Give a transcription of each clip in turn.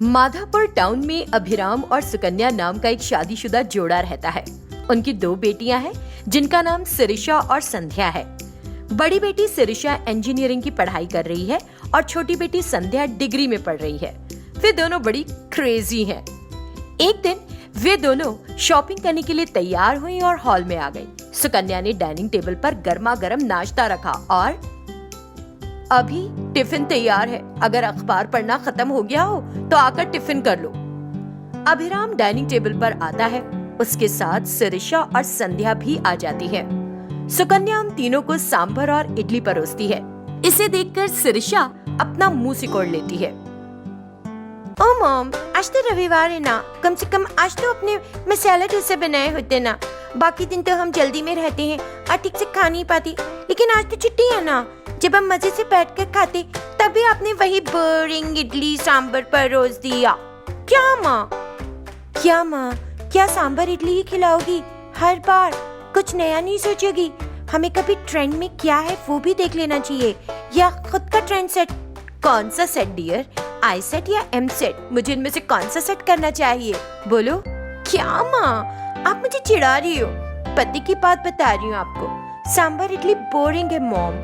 Madhapur town में अभिराम और सुकन्या नाम का एक शादीशुदा जोड़ा रहता है। उनकी 2 बेटियां हैं जिनका नाम सिरिशा और संध्या है। बड़ी बेटी सिरिशा इंजीनियरिंग की पढ़ाई कर रही है और छोटी बेटी संध्या डिग्री में पढ़ रही है। वे दोनों बड़ी क्रेजी हैं। एक दिन वे दोनों शॉपिंग करने के लिए तैयार हुई और हॉल में आ गई। सुकन्या ने डाइनिंग टेबल पर गर्मा गर्म नाश्ता रखा और अभी टिफिन तैयार है, अगर अखबार पढ़ना खत्म हो गया हो तो आकर टिफिन कर लो। अभिराम डाइनिंग टेबल पर आता है, उसके साथ सिरिशा और संध्या भी आ जाती है। सुकन्या उन तीनों को सांभर और इडली परोसती है। इसे देखकर सिरिशा अपना मुंह सिकोड़ लेती है। ओ मॉम, आज तो रविवार है ना, कम से कम आज तो अपने मसाला डोसा बनाए होते ना। बाकी दिन तो हम जल्दी में रहते हैं और ठीक से खा नहीं पाती, लेकिन आज तो छुट्टी है ना, जब हम मजे से बैठकर खाते तभी आपने वही बोरिंग इडली सांभर परोस दिया। क्या माँ, क्या सांभर इडली ही खिलाओगी हर बार? कुछ नया नहीं सोचोगी? हमें कभी ट्रेंड में क्या है वो भी देख लेना चाहिए, या खुद का ट्रेंड सेट। कौन सा सेट डियर? आई सेट या एम सेट? मुझे इनमें से कौन सा सेट करना चाहिए, बोलो। क्या माँ, आप मुझे चिढ़ा रही हो? पति की बात बता रही हूँ आपको। सांभर इडली बोरिंग है मॉम,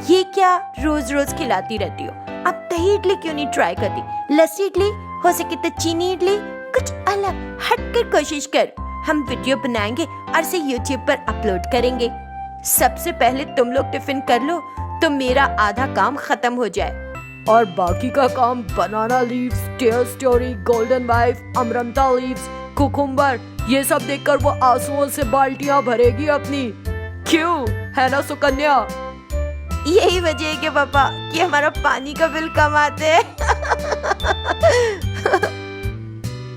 ये क्या रोज रोज खिलाती रहती हो? आप दही इडली क्यों नहीं ट्राई करती? लस्सी इडली, हो सके तो चीनी इडली, कुछ अलग हटकर कोशिश कर। हम वीडियो बनाएंगे और इसे YouTube पर अपलोड करेंगे। सबसे पहले तुम लोग टिफिन कर लो तो मेरा आधा काम खत्म हो जाए, और बाकी का काम बनाना लीव्स, टेयर स्टोरी, गोल्डन वाइफ, अमरंता लीव्स, कुकुम्बर, ये सब देखकर वो आंसुओं से बाल्टियां भरेगी अपनी। क्यों है ना सुकन्या? यही वजह है कि पापा कि हमारा पानी का बिल कम आता है।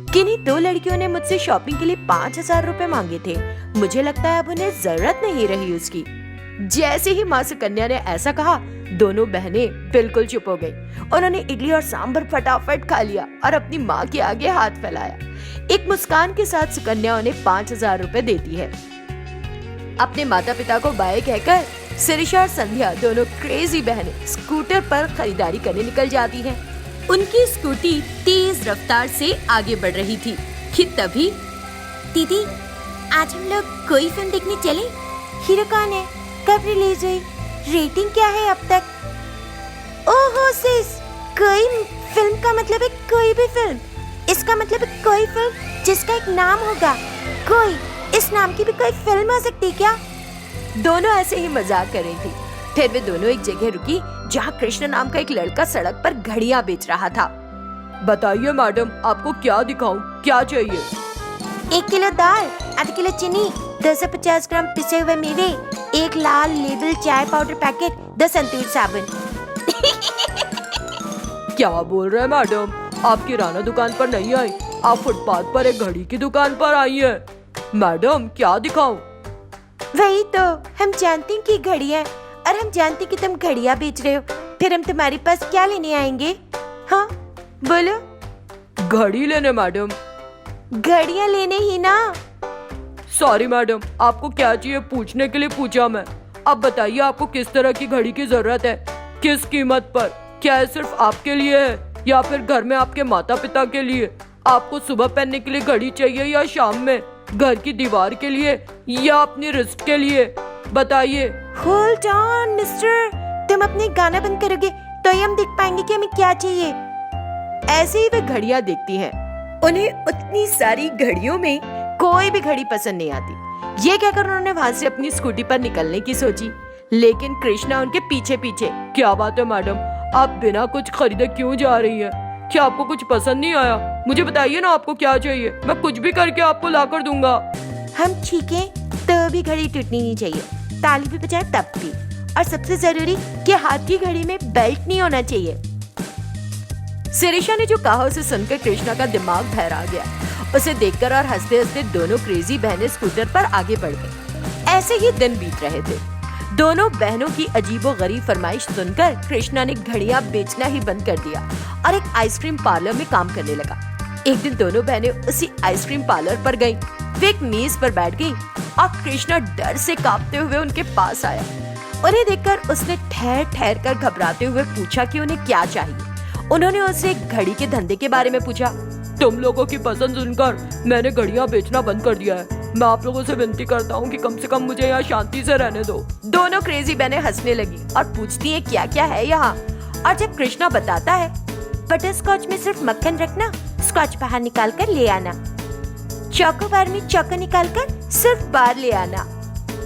किन्हीं 2 लड़कियों ने मुझसे शॉपिंग के लिए 5,000 रुपए मांगे थे। मुझे लगता है अब उन्हें जरूरत नहीं रही उसकी। जैसे ही माँ सुकन्या ने ऐसा कहा, दोनों बहनें बिल्कुल चुप हो गई। उन्होंने इडली और सांभर फटाफट खा लिया और अपनी माँ के आगे हाथ फैलाया। एक मुस्कान के साथ सुकन्या उन्हें 5,000 रुपए देती है। अपने माता पिता को बाय कहकर सिरिशा और संध्या, दोनों क्रेजी बहनें, स्कूटर पर खरीदारी करने निकल जाती हैं। उनकी स्कूटी तेज रफ्तार से आगे बढ़ रही थी कि तभी, दीदी आज हम लोग कोई फिल्म देखने चले? हीरो कौन है? कब रिलीज हुई? रेटिंग क्या है अब तक? ओहो सिस, कोई फिल्म का मतलब है कोई भी फिल्म। इसका मतलब है कोई फिल्म जिसका एक नाम होगा। कोई, इस नाम की भी कोई फिल्म हो सकती है क्या? दोनों ऐसे ही मजाक कर रही थी। फिर वे दोनों एक जगह रुकी जहाँ कृष्ण नाम का एक लड़का सड़क पर घड़ियां बेच रहा था। बताइए मैडम, आपको क्या दिखाऊं? क्या चाहिए? 1 किलो दाल, आधा किलो चीनी, 250 ग्राम पिसे हुए मेवे, 1 लाल लेबल चाय पाउडर पैकेट, 2 संतूर साबुन। क्या बोल रहे हैं मैडम? आप किराना दुकान पर नहीं आई, आप फुटपाथ पर एक घड़ी की दुकान पर आई है। मैडम क्या दिखाऊं? वही तो, हम जानते हैं कि घड़ियां, और हम जानते कि तुम घड़ियां बेच रहे हो, फिर हम तुम्हारे पास क्या लेने आएंगे? हाँ बोलो। घड़ी लेने मैडम। घड़ियां लेने ही ना। सॉरी मैडम, आपको क्या चाहिए पूछने के लिए पूछा मैं। अब बताइए आपको किस तरह की घड़ी की जरूरत है, किस कीमत पर? क्या है सिर्फ आपके लिए है या फिर घर में आपके माता पिता के लिए? आपको सुबह पहनने के लिए घड़ी चाहिए या शाम में, घर की दीवार के लिए या अपनी रिस्ट के लिए? बताइए। होल्ड ऑन मिस्टर, तुम अपने गाना बंद करोगे तो ही हम देख पाएंगे कि हमें क्या चाहिए। ऐसे ही वे घड़ियां देखती हैं। उन्हें उतनी सारी घड़ियों में कोई भी घड़ी पसंद नहीं आती। ये कहकर उन्होंने वहाँ से अपनी स्कूटी पर निकलने की सोची, लेकिन कृष्णा उनके पीछे पीछे। क्या बात है मैडम, आप बिना कुछ खरीदे क्यों जा रही है? क्या आपको कुछ पसंद नहीं आया? मुझे बताइए ना आपको क्या चाहिए, मैं कुछ भी करके आपको ला कर दूंगा। हम ठीक है तो भी घड़ी टूटनी नहीं चाहिए, ताली भी बजाए तब भी, और सबसे जरूरी कि हाथ की घड़ी में बेल्ट नहीं होना चाहिए। सिरिशा ने जो कहा उसे सुनकर कृष्णा का दिमाग बहर आ गया। उसे देखकर और हंसते हंसते दोनों क्रेजी बहनें स्कूटर पर आगे बढ़ गईं। ऐसे ही दिन बीत रहे थे। दोनों बहनों की अजीबोगरीब फरमाइश सुनकर कृष्णा ने घड़ियां बेचना ही बंद कर दिया और एक आइसक्रीम पार्लर में काम करने लगा। एक दिन दोनों बहनें उसी आइसक्रीम पार्लर पर गईं। वे एक मेज पर बैठ गईं और कृष्णा डर से कांपते हुए उनके पास आया। उन्हें देखकर उसने ठहर ठहर कर घबराते हुए पूछा कि उन्हें क्या चाहिए। उन्होंने उससे घड़ी के धंधे के बारे में पूछा। तुम लोगों की पसंद सुनकर मैंने घड़ियां बेचना बंद कर दिया है। मैं आप लोगों से विनती करता हूँ कि कम से कम मुझे यहाँ शांति से रहने दो। दोनों क्रेजी बहनें हंसने लगी और पूछती है क्या क्या है यहाँ। और जब कृष्णा बताता है, बटर स्कॉच में सिर्फ मक्खन रखना, स्कॉच बाहर निकाल कर ले आना, चोकोबार में चोको निकाल कर सिर्फ बार ले आना।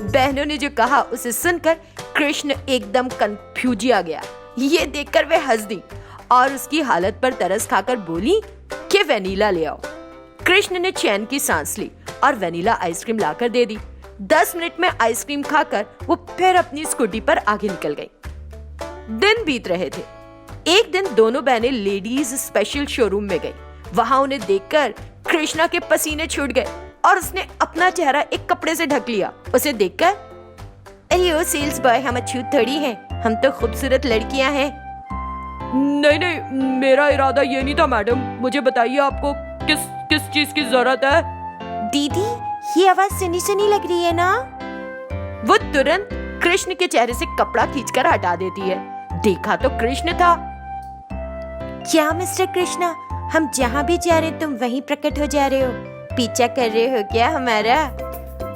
बहनों ने जो कहा उसे सुनकर कृष्ण एकदम कंफ्यूजिया गया। ये देखकर वे हंस दी और उसकी हालत पर तरस खाकर बोली कि वेनिला ले आओ। कृष्ण ने चैन की सांस ली और वेनिला आइसक्रीम लाकर दे दी। 10 मिनट में आइसक्रीम खाकर वो फिर अपनी स्कूटी पर आगे निकल गई। दिन बीत रहे थे। एक दिन दोनों बहनें लेडीज स्पेशल शोरूम में गई। वहां उन्हें देखकर कृष्णा के पसीने छूट गए और उसने अपना चेहरा एक कपड़े से ढक लिया। उसे देखकर, अरे ओ सेल्स बॉय, हम अछूत थोड़ी हैं, हम तो खूबसूरत लड़कियां हैं। नहीं नहीं, मेरा इरादा ये नहीं था मैडम। मुझे बताइए आपको किस किस चीज की जरूरत है? दीदी, ये आवाज सुनी सुनी लग रही है ना? वो तुरंत कृष्ण के चेहरे से कपड़ा खींचकर हटा देती है। देखा तो कृष्ण था। क्या मिस्टर कृष्णा, हम जहाँ भी जा रहे हैं तुम वहीं प्रकट हो जा रहे हो? पीछा कर रहे हो क्या हमारा?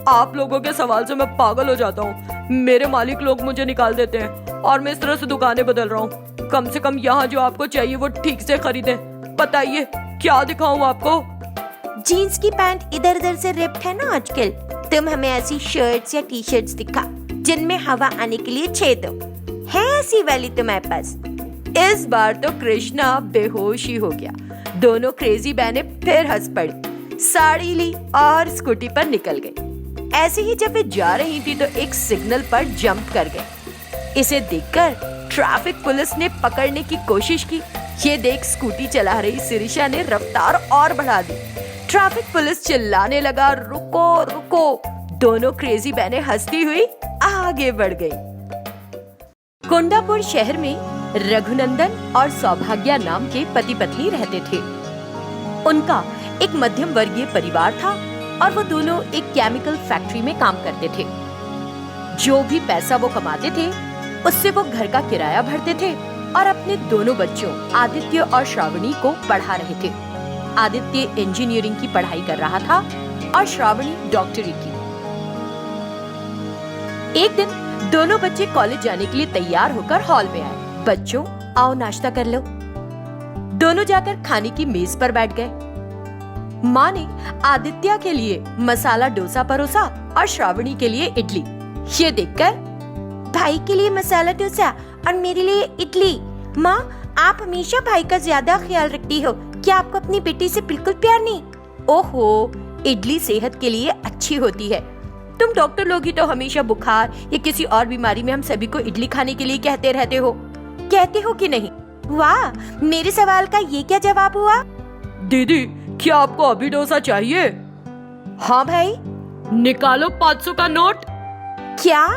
आप लोगों के सवाल से मैं पागल हो जाता हूँ। मेरे मालिक लोग मुझे निकाल देते हैं और मैं इस तरह से दुकानें बदल रहा हूँ। कम से कम यहाँ जो आपको चाहिए वो ठीक से खरीदें। बताइए क्या दिखाऊं आपको? जीन्स की पैंट इधर उधर से रिप्ड है ना आजकल। तुम हमें ऐसी शर्ट्स या टी शर्ट्स दिखा जिनमें हवा आने के लिए छेद हो। है ऐसी वाली तुम्हारे पास? इस बार तो कृष्णा बेहोश ही हो गया। दोनों क्रेजी बहनें फिर हंस पड़ी, साड़ी ली और स्कूटी पर निकल गई। ऐसे ही जब वे जा रही थी तो एक सिग्नल पर जंप कर गई। इसे देखकर ट्रैफिक पुलिस ने पकड़ने की कोशिश की। ये देख स्कूटी चला रही शिरीषा ने रफ्तार और बढ़ा दी। ट्रैफिक पुलिस चिल्लाने लगा, रुको रुको। दोनों क्रेजी बहनें हंसती हुई आगे बढ़ गई। कोंडापुर शहर में रघुनंदन और सौभाग्या नाम के पति पत्नी रहते थे। उनका एक मध्यम वर्गीय परिवार था और वो दोनों एक केमिकल फैक्ट्री में काम करते थे। जो भी पैसा वो कमाते थे उससे वो घर का किराया भरते थे और अपने दोनों बच्चों आदित्य और श्रावणी को पढ़ा रहे थे। आदित्य इंजीनियरिंग की पढ़ाई कर रहा था और श्रावणी डॉक्टरी की। एक दिन दोनों बच्चे कॉलेज जाने के लिए तैयार होकर हॉल में आए। बच्चों, आओ नाश्ता कर लो। दोनों जाकर खाने की मेज पर बैठ गए। माँ ने आदित्य के लिए मसाला डोसा परोसा और श्रावणी के लिए इडली। ये देखकर, भाई के लिए मसाला डोसा और मेरे लिए इडली। माँ, आप हमेशा भाई का ज्यादा ख्याल रखती हो, क्या आपको अपनी बेटी से बिल्कुल प्यार नहीं? ओहो, इडली सेहत के लिए अच्छी होती है। तुम डॉक्टर लोग ही तो हमेशा बुखार या किसी और बीमारी में हम सभी को इडली खाने के लिए कहते रहते हो। कहते हो कि नहीं? वाह, मेरे सवाल का ये क्या जवाब हुआ? दीदी, क्या आपको अभी डोसा चाहिए? हाँ भाई। निकालो 500 का नोट। क्या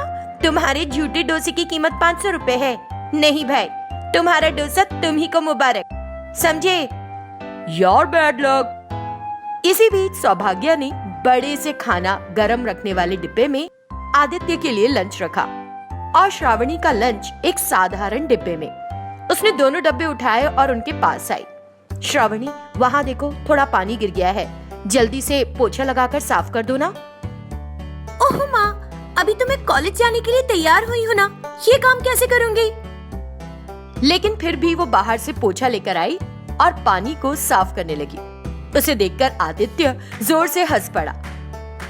तुम्हारे झूठे डोसे की कीमत 500 रुपए है? नहीं भाई, तुम्हारा डोसा तुम ही को मुबारक, समझे? यार बैड लक। इसी बीच सौभाग्या ने बड़े से खाना गरम रखने वाले डिब्बे में आदित्य के लिए लंच रखा और श्रावणी का लंच एक साधारण डिब्बे में। उसने दोनों डब्बे उठाए और उनके पास आई। श्रावणी, वहाँ देखो, थोड़ा पानी गिर गया है, जल्दी से पोछा लगाकर साफ कर दो ना। ओह माँ, अभी तो मैं कॉलेज जाने के लिए तैयार हुई हूँ ना, ये काम कैसे करूँगी? लेकिन फिर भी वो बाहर से पोछा लेकर आई और पानी को साफ करने लगी। उसे देखकर आदित्य जोर से हंस पड़ा।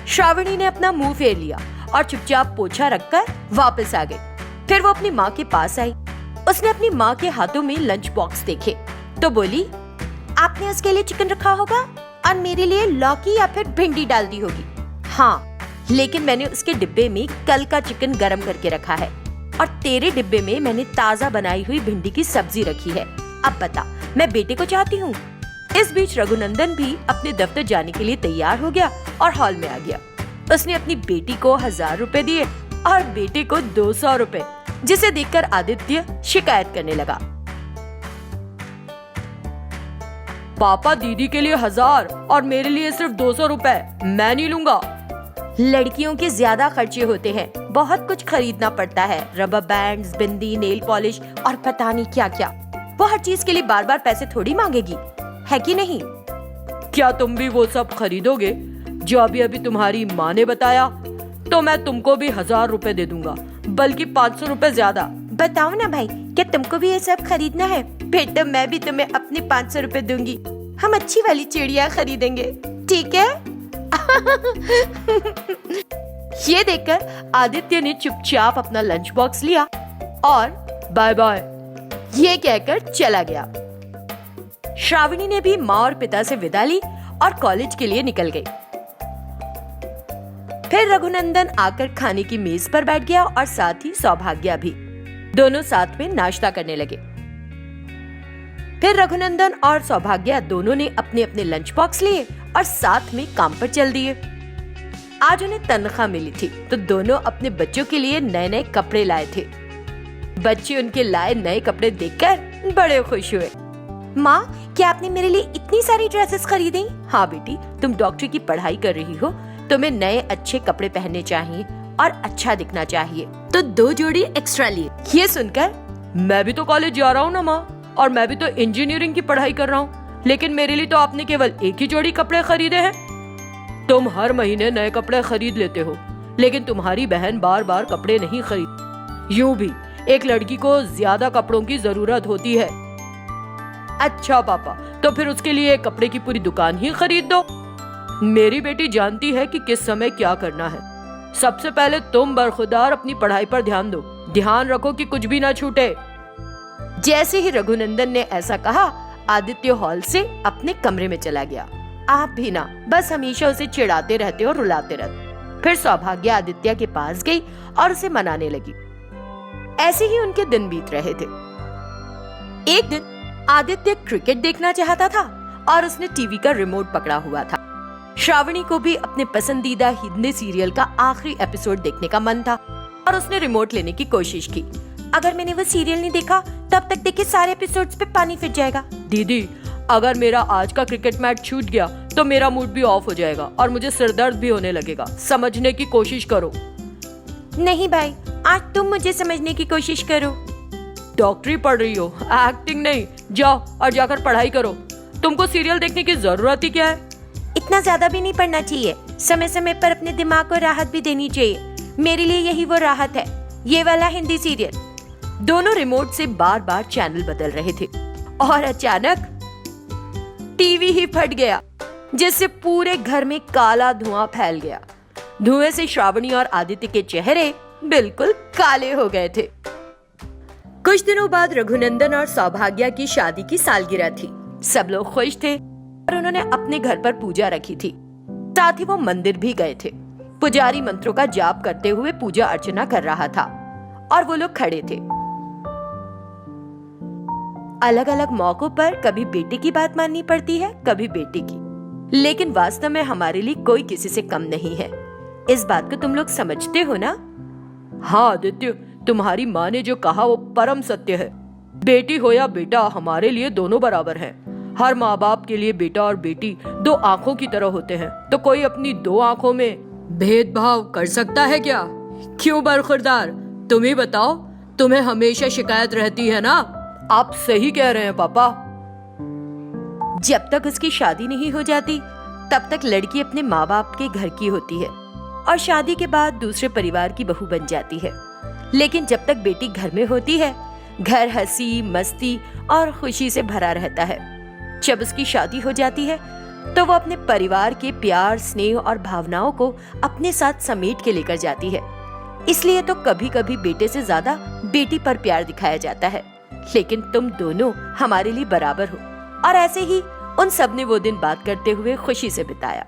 श्रावणी ने अपना मुंह फेर लिया और चुपचाप पोछा रखकर वापस आ गई। फिर वो अपनी माँ के पास आई। उसने अपनी माँ के हाथों में लंच बॉक्स देखे तो बोली, आपने उसके लिए चिकन रखा होगा और मेरे लिए लौकी या फिर भिंडी डाल दी होगी। हाँ, लेकिन मैंने उसके डिब्बे में कल का चिकन गरम करके रखा है और तेरे डिब्बे में मैंने ताजा बनाई हुई भिंडी की सब्जी रखी है। अब बता, मैं बेटे को चाहती हूँ। इस बीच रघुनंदन भी अपने दफ्तर जाने के लिए तैयार हो गया और हॉल में आ गया। उसने अपनी बेटी को 1000 रुपए दिए और बेटे को 200 रुपए, जिसे देखकर आदित्य शिकायत करने लगा। पापा, दीदी के लिए 1000 और मेरे लिए सिर्फ 200 रुपए, मैं नहीं लूंगा। लड़कियों के ज्यादा खर्चे होते हैं, बहुत कुछ खरीदना पड़ता है, रबर बैंड्स, बिंदी, नेल पॉलिश और पता नहीं क्या क्या। वो हर चीज के लिए बार बार पैसे थोड़ी मांगेगी, है कि नहीं? क्या तुम भी वो सब खरीदोगे जो अभी अभी तुम्हारी माँ ने बताया? तो मैं तुमको भी 1000 रुपए दे दूंगा, बल्कि 500 रुपए ज्यादा। बताओ ना भाई, क्या तुमको भी ये सब खरीदना है? फिर तो मैं भी तुम्हें अपने 500 रुपए दूंगी। हम अच्छी वाली चिड़िया खरीदेंगे, ठीक है? ये देखकर आदित्य ने चुपचाप अपना लंच बॉक्स लिया और बाय बाय ये कहकर चला गया। श्रावणी ने भी माँ और पिता से विदा ली और कॉलेज के लिए निकल गई। फिर रघुनंदन आकर खाने की मेज पर बैठ गया और साथ ही सौभाग्या भी। दोनों साथ में नाश्ता करने लगे। फिर रघुनंदन और सौभाग्या दोनों ने अपने अपने लंच बॉक्स लिए और साथ में काम पर चल दिए। आज उन्हें तनख्वाह मिली थी तो दोनों अपने बच्चों के लिए नए नए कपड़े लाए थे। बच्चे उनके लाए नए कपड़े देखकर बड़े खुश हुए। माँ, क्या आपने मेरे लिए इतनी सारी ड्रेसेस खरीदी? हाँ बेटी, तुम डॉक्टरी की पढ़ाई कर रही हो, तुम्हें नए अच्छे कपड़े पहनने चाहिए और अच्छा दिखना चाहिए, तो 2 जोड़ी एक्स्ट्रा लिए। ये सुनकर मैं भी तो कॉलेज जा रहा हूँ ना माँ, और मैं भी तो इंजीनियरिंग की पढ़ाई कर रहा हूँ, लेकिन मेरे लिए तो आपने केवल एक ही जोड़ी कपड़े खरीदे हैं। तुम हर महीने नए कपड़े खरीद लेते हो, लेकिन तुम्हारी बहन बार बार कपड़े नहीं खरीद। यूं भी एक लड़की को ज्यादा कपड़ों की जरूरत होती है। अच्छा पापा, तो फिर उसके लिए कपड़े की पूरी दुकान ही खरीद दो। मेरी बेटी जानती है कि किस समय क्या करना है। सबसे पहले तुम बरखुदार अपनी पढ़ाई पर ध्यान दो, ध्यान रखो कि कुछ भी ना छूटे। जैसे ही रघुनंदन ने ऐसा कहा, आदित्य हॉल से अपने कमरे में चला गया। आप भी ना, बस हमेशा उसे चिढ़ाते रहते और रुलाते रहते। फिर सौभाग्या आदित्य के पास गई और उसे मनाने लगी। ऐसे ही उनके दिन बीत रहे थे। एक दिन आदित्य क्रिकेट देखना चाहता था और उसने टीवी का रिमोट पकड़ा हुआ था। श्रावणी को भी अपने पसंदीदा हिंदी सीरियल का आखिरी एपिसोड देखने का मन था और उसने रिमोट लेने की कोशिश की। अगर मैंने वो सीरियल नहीं देखा तब तक देखे सारे एपिसोड्स पे पानी फिर जाएगा। दीदी, अगर मेरा आज का क्रिकेट मैच छूट गया तो मेरा मूड भी ऑफ हो जाएगा और मुझे सिरदर्द भी होने लगेगा। समझने की कोशिश करो। नहीं भाई, आज तुम मुझे समझने की कोशिश करो। डॉक्टरी पढ़ रही हो, एक्टिंग नहीं। जाओ और जाकर पढ़ाई करो। तुमको सीरियल देखने की जरूरत ही क्या है? इतना ज्यादा भी नहीं पढ़ना चाहिए, समय समय पर अपने दिमाग को राहत भी देनी चाहिए। मेरे लिए यही वो राहत है, ये वाला हिंदी सीरियल। दोनों रिमोट से बार बार चैनल बदल रहे थे और अचानक टीवी ही फट गया, जिससे पूरे घर में काला धुआं फैल गया। धुएं से श्रावणी और आदित्य के चेहरे बिल्कुल काले हो गए थे। कुछ दिनों बाद रघुनंदन और सौभाग्या की शादी की सालगिरह थी। सब लोग खुश थे और उन्होंने अपने घर पर पूजा रखी थी। साथ ही वो मंदिर भी गए थे। पुजारी मंत्रों का जाप करते हुए पूजा अर्चना कर रहा था और वो लोग खड़े थे। अलग अलग मौकों पर कभी बेटे की बात माननी पड़ती है, कभी बेटी की, लेकिन वास्तव में हमारे लिए कोई किसी से कम नहीं है। इस बात को तुम लोग समझते हो ना? हाँ आदित्य, तुम्हारी माँ ने जो कहा वो परम सत्य है। बेटी हो या बेटा, हमारे लिए दोनों बराबर हैं। हर माँ बाप के लिए बेटा और बेटी 2 आंखों की तरह होते हैं, तो कोई अपनी 2 आंखों में भेदभाव कर सकता है क्या? क्यों बरखुरदार, तुम ही बताओ, तुम्हें हमेशा शिकायत रहती है ना? आप सही कह रहे हैं पापा। जब तक उसकी शादी नहीं हो जाती तब तक लड़की अपने माँ बाप के घर की होती है और शादी के बाद दूसरे परिवार की बहू बन जाती है। लेकिन जब तक बेटी घर में होती है, घर हंसी मस्ती और खुशी से भरा रहता है। जब उसकी शादी हो जाती है तो वो अपने परिवार के प्यार, स्नेह और भावनाओं को अपने साथ समेट के लेकर जाती है। इसलिए तो कभी कभी बेटे से ज्यादा बेटी पर प्यार दिखाया जाता है। लेकिन तुम दोनों हमारे लिए बराबर हो। और ऐसे ही उन सब ने वो दिन बात करते हुए खुशी से बिताया।